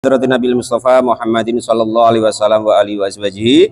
Nabi Mustafa Muhammadin sallallahu alaihi wasallam wa alihi washabihi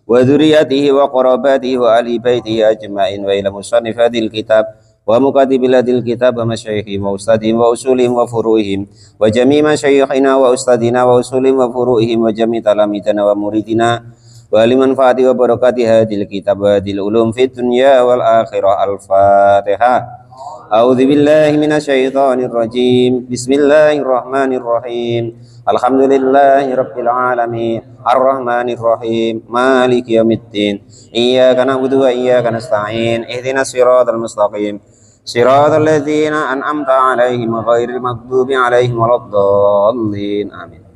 wa dzurriyyatihi wa qarabatihi wa ali baitihi ajma'in wa ila musannifadil kitab wa mukatibiladil kitab wa masyayikhim wa ustadihim wa usulihim wa furu'ihim wa jami' masyayikhina wa ustadina wa usulihim wa furu'ihim wa jami' talamidana wa muridina wa liman fa'ati wa barakati hadil kitab wa hadil ulum fid dunya wal akhirah. Al-Fatihah. A'udzu billahi minasyaitonir rajim. Bismillahirrahmanirrahim. Alhamdulillahi rabbil alamin. Arrahmanir rahim. Maliki yaumiddin. Iyyaka na'budu wa iyyaka nasta'in. Ihdinas siratal mustaqim. Siratal ladzina an'amta 'alaihim ghairil maghdubi 'alaihim waladdallin. Amin.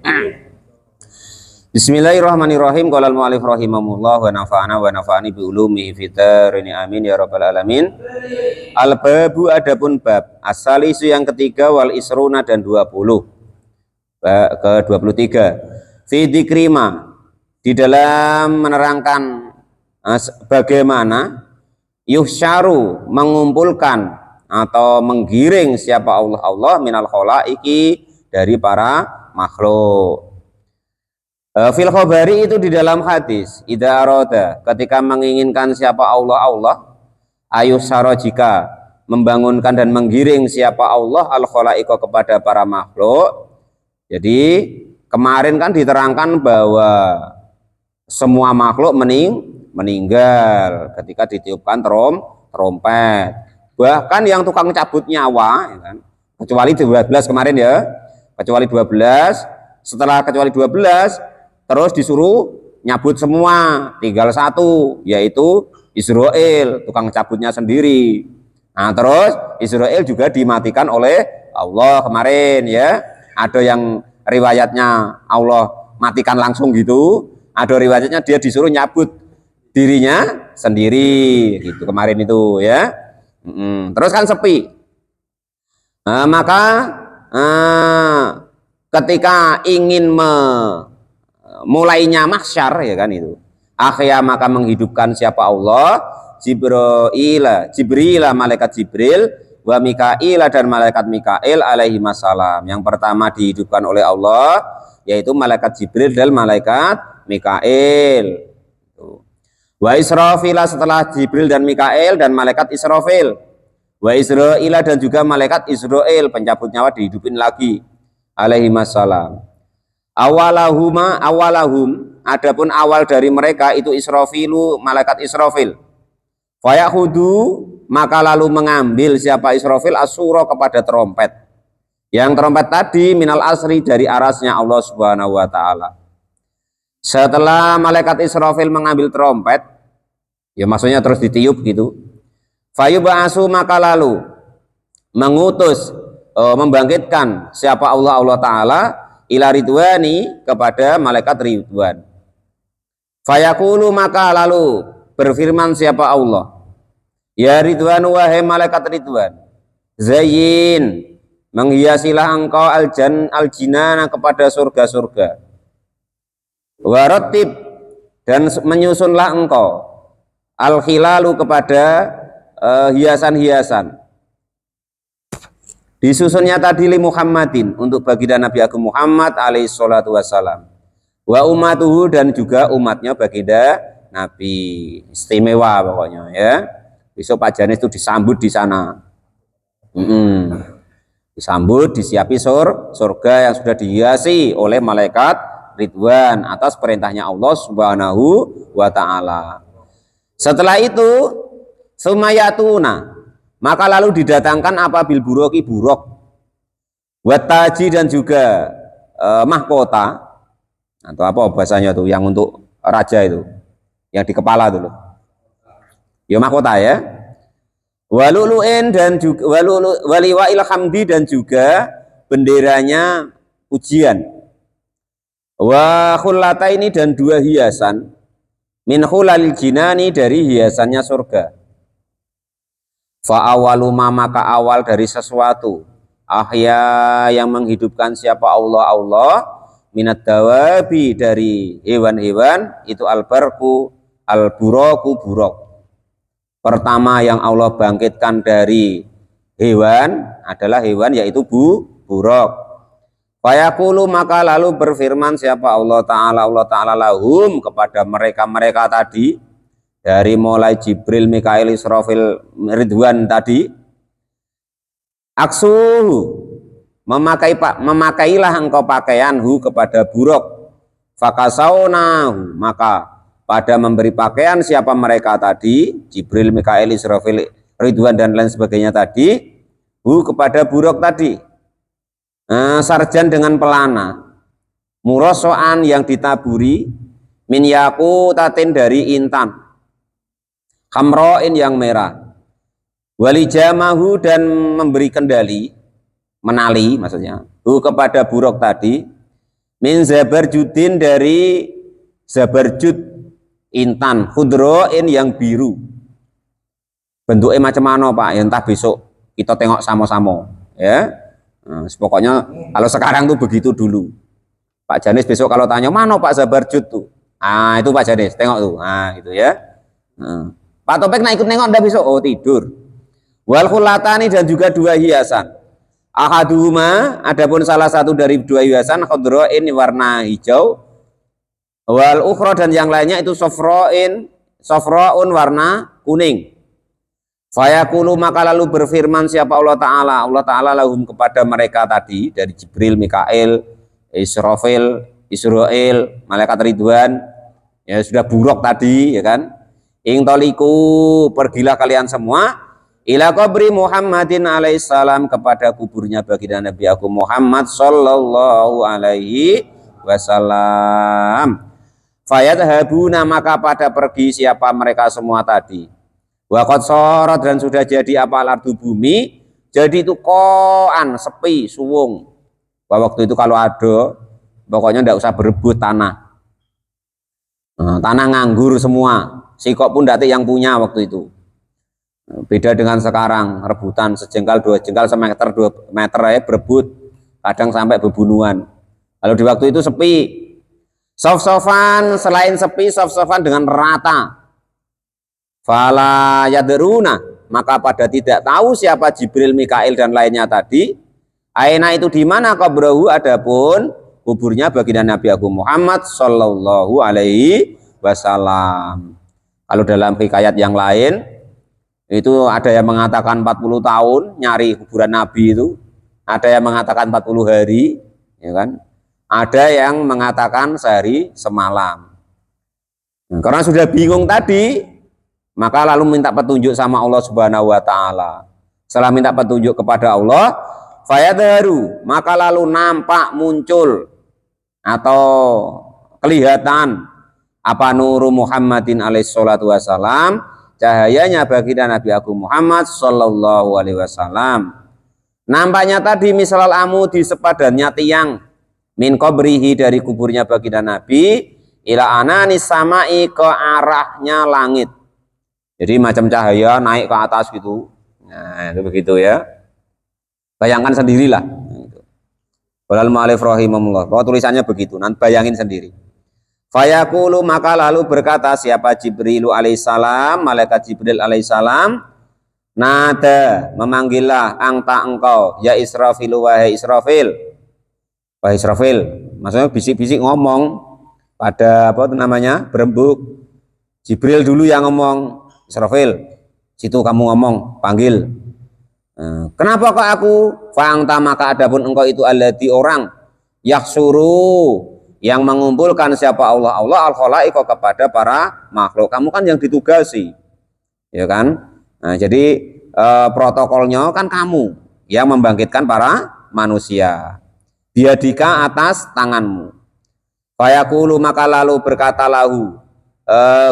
Bismillahirrahmanirrahim. Qala al-mu'allif rahimahullah wa nafa'ana wa nafa'ani bi ulumihi fid dharain amin ya rabbal alamin. Al-babu adapun bab as-salisu yang ketiga wal isruna dan 20 ke 23 fi dzikrima di dalam menerangkan bagaimana yuhsyaru mengumpulkan atau menggiring siapa Allah minal khalaiki dari para makhluk. Fil khobari itu di dalam hadis idza arada ketika menginginkan siapa Allah ayusyara jika membangunkan dan menggiring siapa Allah al khalaika kepada para makhluk. Jadi kemarin kan diterangkan bahwa semua makhluk meninggal ketika ditiupkan trompet, bahkan yang tukang cabut nyawa ya kan? Kecuali 12 kemarin ya, kecuali 12, setelah kecuali 12 terus disuruh nyabut semua, tinggal satu, yaitu Israel, tukang cabutnya sendiri. Nah terus Israel juga dimatikan oleh Allah kemarin ya. Ada yang riwayatnya Allah matikan langsung gitu, ada riwayatnya dia disuruh nyabut dirinya sendiri gitu kemarin itu ya. Terus kan sepi. Maka ketika ingin mulainya mahsyar ya kan itu akhya maka menghidupkan siapa Allah Jibril malaikat Jibril wa Mikail dan malaikat Mikail alaihi masalam. Yang pertama dihidupkan oleh Allah yaitu malaikat Jibril dan malaikat Mikail. Wa Israfil setelah Jibril dan Mikail dan malaikat Israfil. Wa Israil dan juga malaikat Israel pencabut nyawa dihidupin lagi alaihi masalam. Awalahum adapun awal dari mereka itu Israfilu malaikat Israfil. Fayahudu maka lalu mengambil siapa Israfil asura kepada trompet. Yang trompet tadi minal asri dari arasnya Allah Subhanahu wa taala. Setelah malaikat Israfil mengambil trompet, ya maksudnya terus ditiup gitu. Fayub'asu maka lalu mengutus membangkitkan siapa Allah taala ila ridwani kepada malaikat ridwan. Fayaqulu maka lalu berfirman siapa Allah, ya ridwan wahai malaikat ridwan, zayyin menghiasilah engkau al-jinana kepada surga-surga, waratib dan menyusunlah engkau al-khilalu kepada hiasan-hiasan. Disusunnya tadi li Muhammadin untuk baginda Nabi Agung Muhammad alaihi salatu wassalam. Wa ummatuhu dan juga umatnya baginda Nabi. Istimewa pokoknya ya. Besok Pak Janis itu disambut di sana. Disambut, disiapi surga yang sudah dihiasi oleh malaikat Ridwan atas perintahnya Allah Subhanahu wa taala. Setelah itu sumayatuna maka lalu didatangkan apa bil buroki burok, wataji dan juga mahkota atau apa bahasanya tuh yang untuk raja itu, yang di kepala dulu, ya mahkota ya. Waluluin dan juga waliwail hamdi dan juga benderanya pujian. Wa khullata ini dan dua hiasan min khulalil jinani dari hiasannya surga. Fa'awaluma maka awal dari sesuatu ahya yang menghidupkan siapa Allah minat dawabi dari hewan-hewan itu al-barku al-buroku burok. Pertama yang Allah bangkitkan dari hewan adalah hewan yaitu burok. Fayaqulu maka lalu berfirman siapa Allah Ta'ala lahum kepada mereka-mereka tadi, dari mulai Jibril, Mikail, Israfil, Ridwan tadi, aksuhu memakailah engkau pakaianhu kepada buruk, fakasaunahu maka pada memberi pakaian siapa mereka tadi, Jibril, Mikail, Israfil, Ridwan dan lain sebagainya tadi, kepada buruk tadi, sarjan dengan pelana, murosoan yang ditaburi, min yakutatin dari intan, khamroin yang merah, walijamahu dan memberi kendali, menali maksudnya, kepada buruk tadi, min zabarjudin dari zabarjud intan, khudroin yang biru. Bentuknya macam mana Pak? Ya entah besok kita tengok sama-sama ya. Nah, pokoknya kalau sekarang tuh begitu dulu. Pak Janis besok kalau tanya mana Pak Zabarjud tuh, itu Pak Janis tengok tuh, itu ya. Pak Topik nak ikut nengok ndak besok? Oh tidur. Wal khulatani dan juga dua hiasan. Ahaduhuma adapun salah satu dari dua hiasan khudroin warna hijau, wal ukhra dan yang lainnya itu sofroun warna kuning. Fayaqulu maka lalu berfirman siapa Allah Ta'ala lahum kepada mereka tadi, dari Jibril, Mikail, Israfil, malaikat Ridwan, ya sudah buruk tadi ya kan. Ingtoliku pergilah kalian semua ila qabri Muhammadin alaihissalam kepada kuburnya baginda Nabi aku Muhammad sallallahu alaihi wasallam. Fayadhabuna maka pada pergi siapa mereka semua tadi. Waqad sorot dan sudah jadi apa ardu bumi, jadi itu koan sepi suwung. Waktu itu kalau ada pokoknya ndak usah berebut tanah, tanah nganggur semua, sikok pun dati yang punya waktu itu. Beda dengan sekarang rebutan sejengkal dua jengkal semeter 2 meter ya berebut, kadang sampai bebunuhan. Kalau di waktu itu sepi, sof-sofan, selain sepi sof-sofan dengan rata. Fala yadruna maka pada tidak tahu siapa Jibril, Mikail dan lainnya tadi, aina itu di mana qabrahu adapun kuburnya baginda Nabi Agung Muhammad sallallahu alaihi wasallam. Kalau dalam hikayat yang lain itu ada yang mengatakan 40 tahun nyari kuburan Nabi itu, ada yang mengatakan 40 hari, ya kan? Ada yang mengatakan sehari semalam. Karena sudah bingung tadi, maka lalu minta petunjuk sama Allah Subhanahu wa Ta'ala. Setelah minta petunjuk kepada Allah, fayadharu maka lalu nampak muncul atau kelihatan apa nuru Muhammadin alaihi salatu wasalam, cahayanya baginda Nabi Agung Muhammad sallallahu alaihi wasallam. Nampaknya tadi misalal amudi sepadannya tiang min qabrihi dari kuburnya baginda Nabi ila ananis samai ke arahnya langit. Jadi macam cahaya naik ke atas gitu. Nah, itu begitu ya. Bayangkan sendirilah. Walal mu'alif rahimahullah. Bahwa tulisannya begitu. Nanti bayangin sendiri. Fayaqulu maka lalu berkata siapa Jibril alaihissalam, malaikat Jibril alaihissalam, nada memanggillah angta engkau ya Israfil wahai Israfil. Wahai Israfil, maksudnya bisik-bisik ngomong pada apa itu namanya? Berembuk. Jibril dulu yang ngomong. Israfil, situ kamu ngomong, panggil. Kenapa kok aku? Fa'angta maka adapun engkau itu alladzi orang yaksuru yang mengumpulkan siapa Allah al-khalaiqa kepada para makhluk. Kamu kan yang ditugasi, ya kan? Nah, jadi protokolnya kan kamu yang membangkitkan para manusia. Biadika atas tanganmu. Fayaqulu maka lalu berkata lahu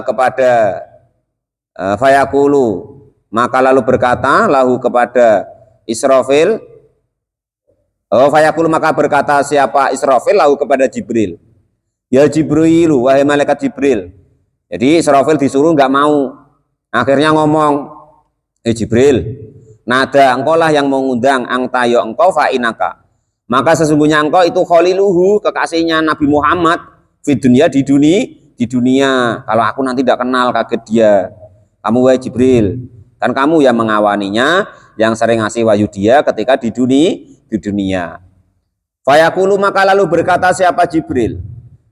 kepada fayaqulu maka lalu berkata lahu kepada Israfil, fayaqulu maka berkata siapa Israfil lahu kepada Jibril, ya Jibril wahai malaikat Jibril. Jadi Israfil disuruh nggak mau, akhirnya ngomong, Jibril, nada engkau lah yang mengundang, angtayo engkau fa'inaka maka sesungguhnya engkau itu khaliluhu kekasihnya Nabi Muhammad di dunia. Kalau aku nanti tidak kenal, kaget dia. Kamu wahai Jibril, kan kamu yang mengawaninya, yang sering ngasih wahyu dia ketika di dunia. Fayaqulu maka lalu berkata siapa Jibril,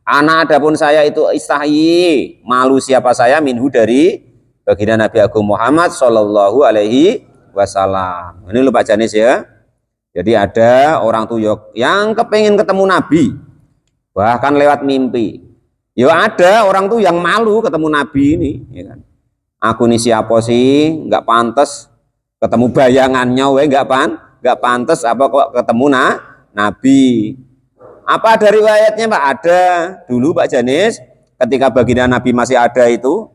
ana adapun saya itu istahyi, malu siapa saya minhu dari baginda Nabi Agung Muhammad sallallahu alaihi wasallam. Ini lupa Janis ya. Jadi ada orang tuh yang kepengen ketemu Nabi, bahkan lewat mimpi. Ya ada orang tuh yang malu ketemu Nabi ini, ya kan? Aku ini siapa sih? Nggak pantas ketemu bayangannya, nggak pantas apa kok ketemu Nabi. Apa ada riwayatnya Pak? Ada. Dulu Pak Janis, ketika baginda Nabi masih ada itu,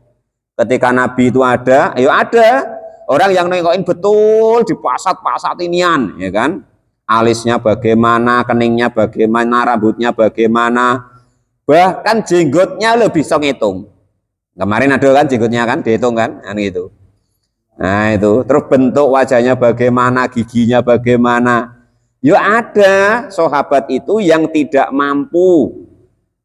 ketika Nabi itu ada, ayo ada orang yang nengokin betul di pasat inian, ya kan? Alisnya bagaimana, keningnya bagaimana, rambutnya bagaimana, bahkan jenggotnya lebih bisa ngitung. Kemarin ada kan jenggotnya kan, dihitung kan itu. Nah itu, terus bentuk wajahnya bagaimana, giginya bagaimana. Ya ada sahabat itu yang tidak mampu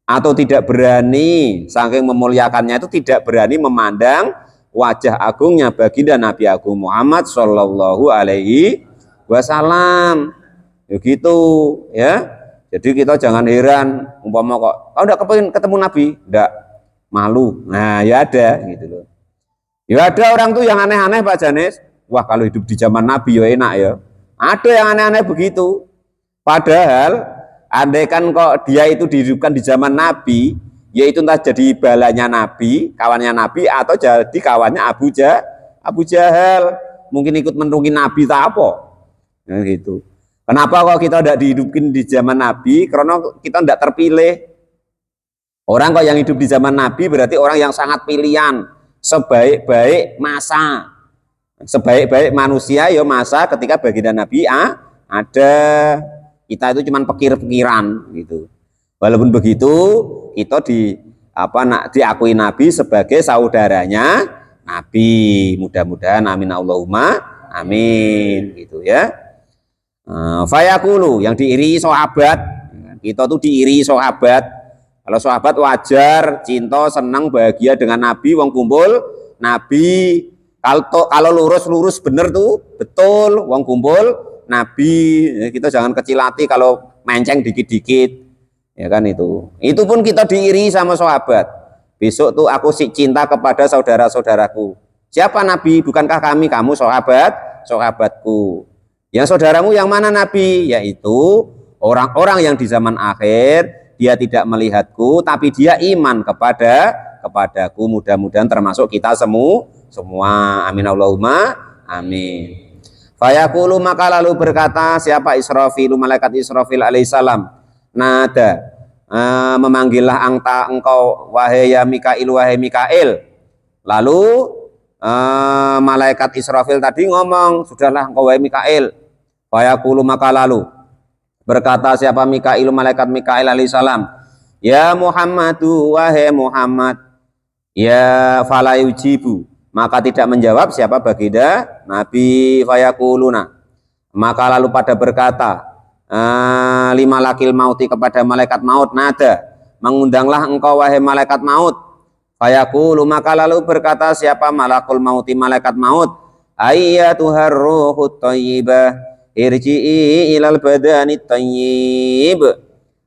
atau tidak berani, saking memuliakannya itu tidak berani memandang wajah agungnya baginda Nabi Agung Muhammad Shallallahu Alaihi Wasallam. Begitu ya. Jadi kita jangan heran, umpama kok, oh udah kepengen ketemu Nabi, enggak, malu. Nah ya ada gitu loh. Ya ada orang tuh yang aneh-aneh Pak Janis. Wah kalau hidup di zaman Nabi ya enak ya. Ada yang aneh-aneh begitu. Padahal andaikan kok dia itu dihidupkan di zaman Nabi, yaitu entah jadi balanya Nabi, kawannya Nabi, atau jadi kawannya Abu Jahal. Mungkin ikut menurungi Nabi tak apa. Nah, gitu. Kenapa kok kita tidak dihidupkan di zaman Nabi? Karena kita tidak terpilih. Orang kok yang hidup di zaman Nabi berarti orang yang sangat pilihan, sebaik-baik masa. Sebaik-baik manusia ya masa ketika baginda Nabi ada. Kita itu cuma pikir-pikiran gitu. Walaupun begitu kita diakui Nabi sebagai saudaranya Nabi. Mudah-mudahan amin Allahumma amin gitu ya. Fayaqulu yang diiri sahabat. Kita tuh diiri sahabat. Kalau sahabat wajar cinta, senang, bahagia dengan Nabi, wong kumpul Nabi. Kalau lurus bener tuh betul wong kumpul Nabi. Kita jangan kecil hati kalau menceng dikit-dikit, ya kan itu pun kita diiri sama sahabat. Besok tuh aku cinta kepada saudara-saudaraku. Siapa Nabi? Bukankah kami kamu sahabatku. Yang saudaramu yang mana Nabi? Yaitu orang-orang yang di zaman akhir dia tidak melihatku tapi dia iman kepadaku. Mudah-mudahan termasuk kita semua. Amin Allahumma amin. Fayaqulu maka lalu berkata siapa Israfil, malaikat Israfil alaihissalam, nada memanggillah engkau wahai ya Mikail, wahai Mikail. Lalu malaikat Israfil tadi ngomong, sudahlah engkau wahai Mikail. Fayaqulu maka lalu berkata siapa Mikail, malaikat Mikail alaihissalam, ya Muhammadu, wahai Muhammad. Ya fala yujibu, maka tidak menjawab siapa baginda Nabi. Fayaquluna maka lalu pada berkata lima lakil mauti kepada malaikat maut, nada mengundanglah engkau wahai malaikat maut. Fayaqulu maka lalu berkata siapa malakul mauti, malaikat maut, ayyatuhar ruhut thayyibah irji'i ilal badani thayyib.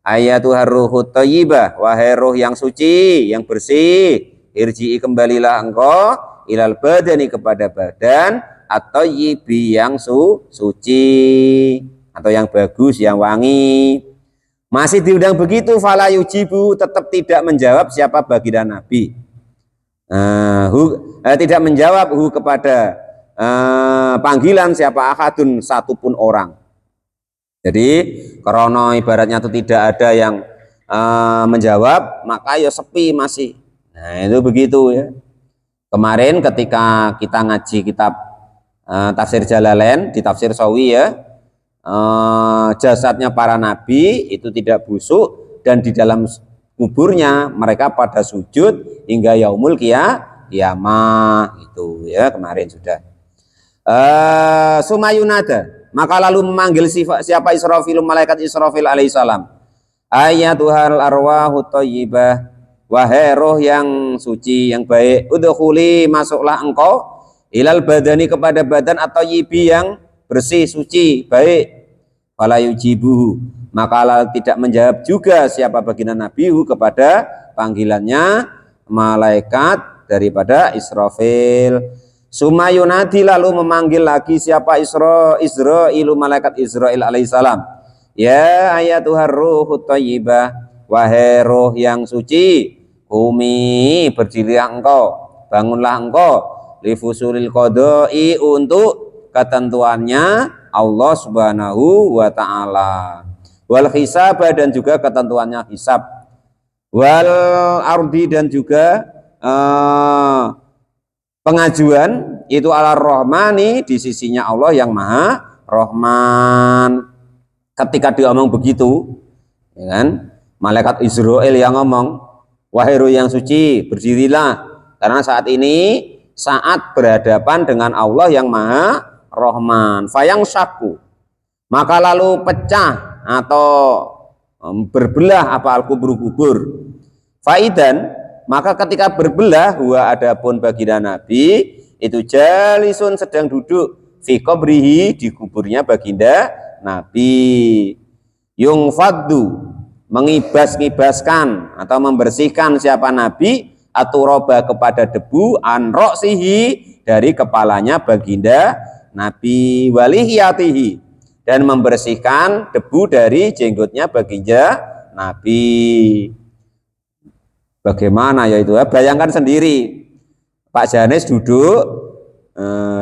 Ayyatuhar ruhut thayyibah, wahai ruh yang suci, yang bersih, irji'i kembalilah engkau ilal badani kepada badan atau yibi yang suci atau yang bagus, yang wangi. Masih diundang begitu, fala yujibu, tetap tidak menjawab siapa baginda Nabi. Tidak menjawab kepada panggilan siapa ahadun, satupun orang. Jadi karena ibaratnya itu tidak ada yang menjawab, maka ya sepi masih. Nah itu begitu ya. Kemarin ketika kita ngaji kitab tafsir Jalalain di tafsir Sawi ya, jasadnya para nabi itu tidak busuk dan di dalam kuburnya mereka pada sujud hingga yaumul kiamah itu ya, kemarin sudah. Sumayunada maka lalu memanggil siapa Israfil, malaikat Israfil alaihissalam, ayatuhal arwahu thayyibah, wahai roh yang suci, yang baik, udkhuli, masuklah engkau, ilal badani kepada badan atau yibi yang bersih, suci, baik. Fala yujibuhu, maka tidak menjawab juga siapa baginda Nabi kepada panggilannya malaikat daripada Israfil. Sumayunadi lalu memanggil lagi siapa Israilu malaikat Israil alaihissalam. Ya ayatuhar ruhut thayyibah, wahai roh yang suci, kumi berdirilah engkau, bangunlah engkau, lifusulil qadai untuk ketentuannya Allah Subhanahu wa taala. Wal hisabah dan juga ketentuannya hisab. Wal ardi dan juga pengajuan itu ala rohmani di sisinya Allah yang maha Rahman. Ketika dia ngomong begitu, ya kan, malaikat Israel yang ngomong, wahai roh yang suci, berdirilah, karena saat ini saat berhadapan dengan Allah yang maha Rahman. Fayang syaku, maka lalu pecah atau berbelah apa al-kubur. Faidan, maka ketika berbelah huwa adapun baginda Nabi itu jalisun sedang duduk fi qabrihi di kuburnya baginda Nabi. Yungfaddu mengibas-ngibaskan atau membersihkan siapa Nabi aturoba kepada debu an roksihi dari kepalanya baginda Nabi walihiyatihi dan membersihkan debu dari jenggotnya baginda Nabi. Bagaimana ya itu? Bayangkan sendiri, Pak Janes duduk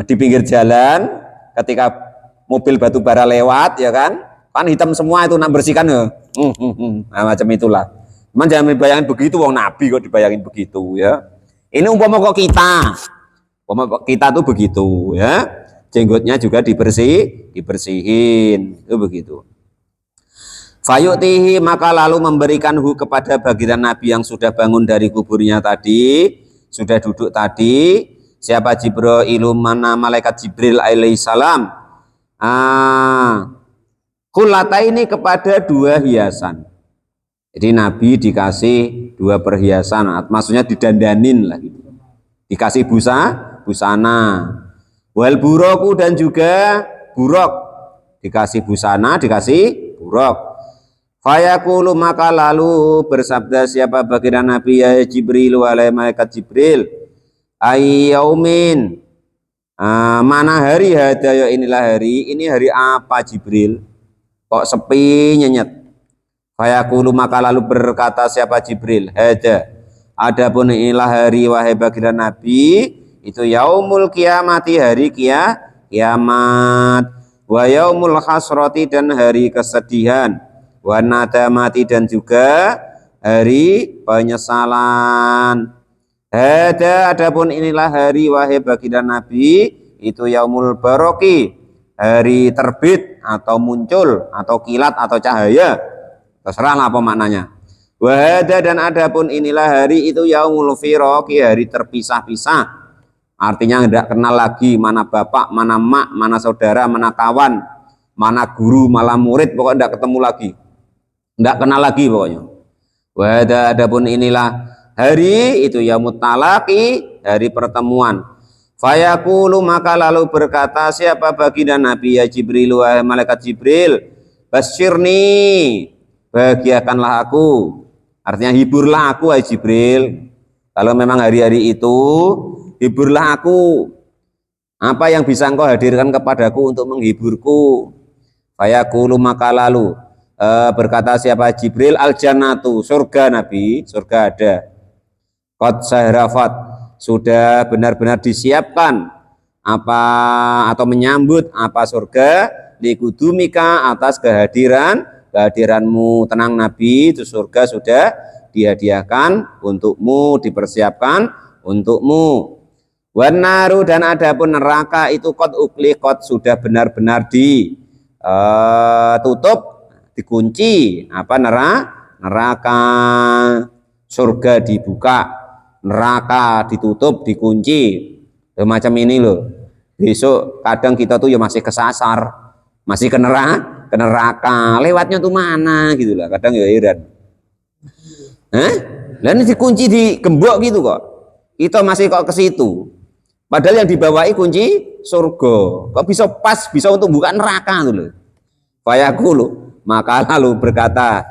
di pinggir jalan ketika mobil batu bara lewat, ya kan hitam semua itu, nak bersihkan ya, nah, macam itulah. Cuman jangan dibayangin begitu, wong Nabi kok dibayangin begitu ya. Ini umpama kok kita tuh begitu ya, jenggotnya juga dibersihin, itu begitu. Fayu'tihi maka lalu memberikan kepada baginda Nabi yang sudah bangun dari kuburnya tadi, sudah duduk tadi, siapa Jibril, mana malaikat Jibril alaihissalam, kulata ini kepada dua hiasan. Jadi Nabi dikasih dua perhiasan, maksudnya didandanin lah gitu. Dikasih busana. Wal buroku dan juga burok, dikasih busana, dikasih burok. Fayaqulu maka lalu bersabda siapa baginda Nabi ya Jibril wahai malaikat Jibril, ayyaumin, mana hari hadaya inilah hari, ini hari apa Jibril? Kok sepi nyenyet? Fayaqulu maka lalu berkata siapa Jibril, hada, adapun inilah hari wahai baginda Nabi, itu yaumul kiamati, hari kiamat, wa yaumul hasrati dan hari kesedihan, wa nadamati dan juga hari penyesalan. Hada adapun inilah hari wahai baginda Nabi, itu yaumul baroki, hari terbit atau muncul atau kilat atau cahaya, terserahlah apa maknanya. Wahada dan adapun inilah hari itu yaumul firoki, hari terpisah-pisah, artinya tidak kenal lagi mana bapak, mana mak, mana saudara, mana kawan, mana guru, malah murid, pokoknya tidak ketemu lagi, tidak kenal lagi pokoknya. Wahada adapun inilah hari itu yaumut talaqi, hari pertemuan. Fayaqulu maka lalu berkata siapa baginda Nabi ya Jibril wahai malaikat Jibril, basyirni, bahagiakanlah aku, artinya hiburlah aku wahai Jibril. Kalau memang hari-hari itu hiburlah aku, apa yang bisa engkau hadirkan kepadaku untuk menghiburku. Fayaqulu maka lalu berkata siapa Jibril, al jannatu, surga Nabi, surga ada, qad sahrafat, sudah benar-benar disiapkan apa atau menyambut apa surga, likudumika, atas kehadiranmu. Tenang Nabi, itu surga sudah dihadiahkan untukmu, dipersiapkan untukmu. Wanaru dan adapun neraka itu qad uqliqat, sudah benar-benar ditutup, dikunci. Apa neraka? Surga dibuka, neraka ditutup, dikunci. Macam ini loh. Besok kadang kita tuh ya masih kesasar, masih ke neraka. Lewatnya tuh mana gitu lah. Kadang ya heran. Dan dikunci, digembok gitu kok. Kita masih kok ke situ. Padahal yang dibawahi kunci surga. Kok bisa pas bisa untuk buka neraka tuh loh. Fayaqulu Maka lalu berkata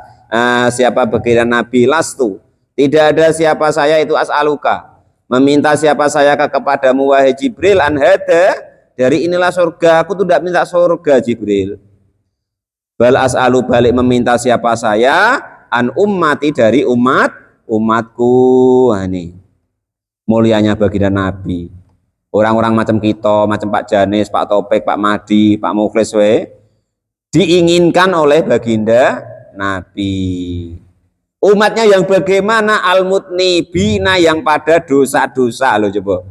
siapa baginda Nabi, lastu, tidak ada siapa saya itu as'aluka, meminta siapa saya kepadamu wahai Jibril, anhada, dari inilah surga, aku tidak minta surga Jibril. Bal as'alu, balik meminta siapa saya, an ummati, dari umatku. Nah, ini mulianya baginda Nabi. Orang-orang macam kita, macam Pak Janis, Pak Topik, Pak Madi, Pak Mukhlis diinginkan oleh baginda Nabi. Umatnya yang bagaimana? Al-mutnibina, yang pada dosa-dosa loh, coba.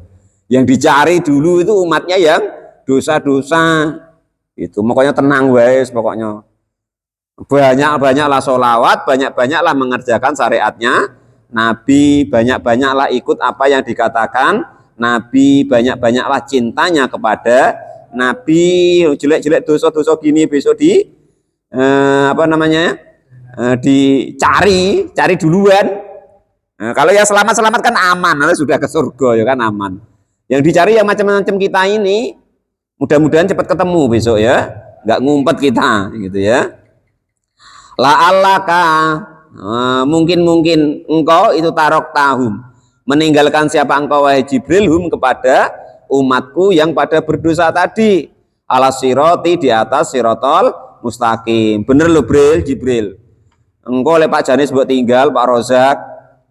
Yang dicari dulu itu umatnya yang dosa-dosa. Itu pokoknya tenang wes, pokoknya banyak-banyaklah sholawat, banyak-banyaklah mengerjakan syariatnya Nabi, banyak-banyaklah ikut apa yang dikatakan Nabi, banyak-banyaklah cintanya kepada Nabi. Jelek-jelek dosa-dosa gini besok dicari duluan. Kalau yang selamat kan aman, sudah ke surga ya kan aman. Yang dicari yang macam-macam kita ini, mudah-mudahan cepat ketemu besok ya, nggak ngumpet kita gitu ya. La'allaka, mungkin engkau itu tarok tahum, meninggalkan siapa engkau wahai Jibril, hum, kepada umatku yang pada berdosa tadi, ala siroti, di atas sirotol mustaqim. Bener loh Jibril, engkau oleh Pak Janis buat tinggal, Pak Rozak,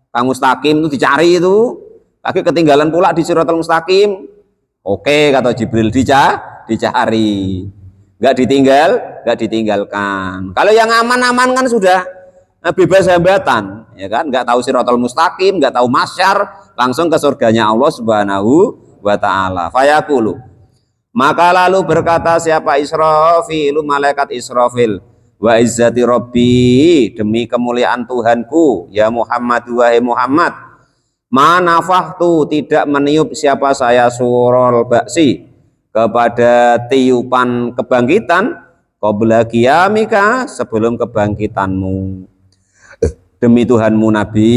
Kang Mustaqim itu dicari itu, lagi ketinggalan pula di sirotol mustaqim. Oke, kata Jibril, dicari, nggak ditinggalkan. Kalau yang aman-aman kan sudah bebas hambatan, ya kan, nggak tahu sirotol mustaqim, nggak tahu masyar, langsung ke surganya Allah Subhanahu wa ta'ala. Fayaqulu, maka lalu berkata siapa Israfil, malaikat Israfil, wa izzati rabbi, demi kemuliaan Tuhanku, ya Muhammad, wahai Muhammad, manafahtu, tidak meniup siapa saya surol baksi, kepada tiupan kebangkitan, qabla qiyamika, sebelum kebangkitanmu. Demi Tuhanmu Nabi,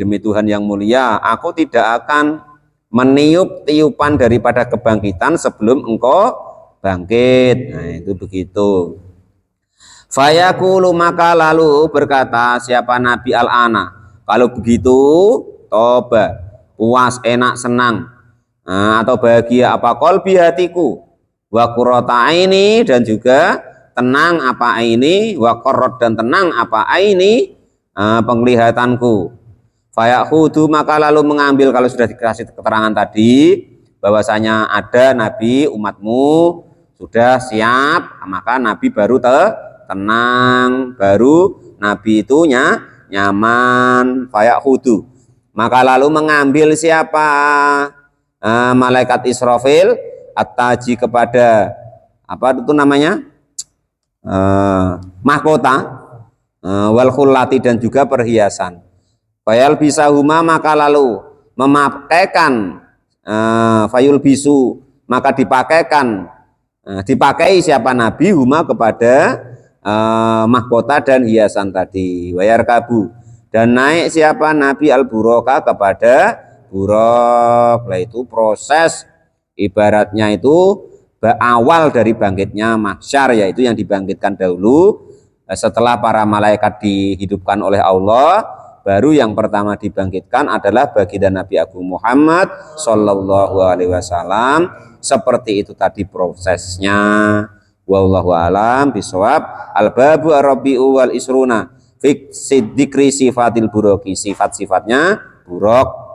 demi Tuhan yang mulia, aku tidak akan meniup tiupan daripada kebangkitan sebelum engkau bangkit. Nah, itu begitu. Fayaqulu, maka lalu berkata siapa Nabi, al-ana, kalau begitu toba, puas, enak, senang, atau bahagia apa qalbi, hatiku, wa qurrata aini, dan juga tenang apa aini, wa qarrat, dan tenang apa aini, penglihatanku. Fayahudu, maka lalu mengambil, kalau sudah dikasih keterangan tadi bahwasanya ada Nabi, umatmu sudah siap, maka Nabi baru tenang, baru Nabi itu nyaman. Fayahudu, maka lalu mengambil siapa malaikat Israfil at-taji, kepada apa itu namanya, mahkota, wal khullati, dan juga perhiasan. Fayal bisa huma, maka lalu memakaikan, fayul bisu, maka dipakai siapa Nabi, huma, kepada mahkota dan hiasan tadi. Wayar kabu, dan naik siapa Nabi al-buroka, kepada burok. Lah itu proses, ibaratnya itu awal dari bangkitnya mahsyar, yaitu yang dibangkitkan dahulu setelah para malaikat dihidupkan oleh Allah. Baru yang pertama dibangkitkan adalah baginda Nabi Agung Muhammad Sallallahu Alaihi Wasallam. Seperti itu tadi prosesnya. Wallahu alam bisawab. Al-babu ar-rabi'u wal isruna fi dzikri sifatil buroki, sifat-sifatnya buruk.